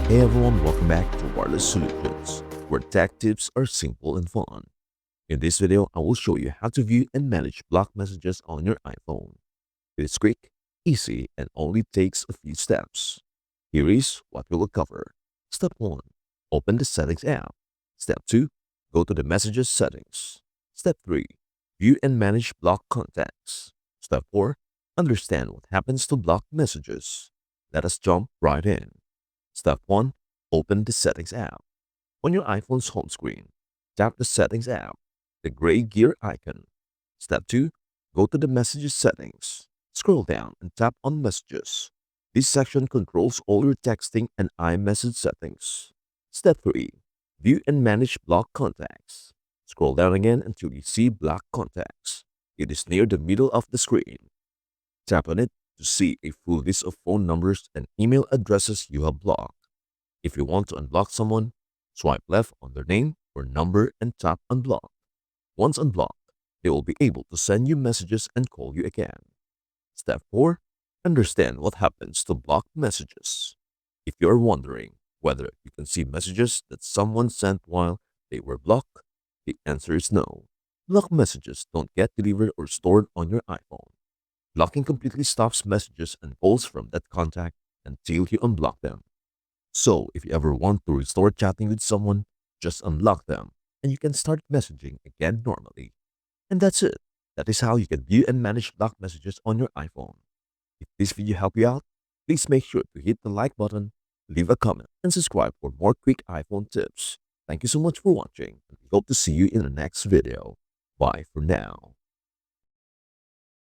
Hey everyone, welcome back to Wireless Solutions, where tech tips are simple and fun. In this video, I will show you how to view and manage blocked messages on your iPhone. It is quick, easy, and only takes a few steps. Here is what we will cover. Step 1. Open the Settings app. Step 2. Go to the Messages settings. Step 3. View and manage blocked contacts. Step 4. Understand what happens to blocked messages. Let us jump right in. Step 1. Open the Settings app. On your iPhone's home screen, tap the Settings app, the gray gear icon. Step 2. Go to the Messages settings. Scroll down and tap on Messages. This section controls all your texting and iMessage settings. Step 3. View and manage blocked contacts. Scroll down again until you see blocked contacts. It is near the middle of the screen. Tap on it to see a full list of phone numbers and email addresses you have blocked. If you want to unblock someone, swipe left on their name or number and tap Unblock. Once unblocked, they will be able to send you messages and call you again. Step 4. Understand what happens to blocked messages. If you are wondering whether you can see messages that someone sent while they were blocked, the answer is no. Blocked messages don't get delivered or stored on your iPhone. Blocking completely stops messages and calls from that contact until you unblock them. So, if you ever want to restore chatting with someone, just unlock them and you can start messaging again normally. And that's it. That is how you can view and manage blocked messages on your iPhone. If this video helped you out, please make sure to hit the like button, leave a comment, and subscribe for more quick iPhone tips. Thank you so much for watching, and we hope to see you in the next video. Bye for now.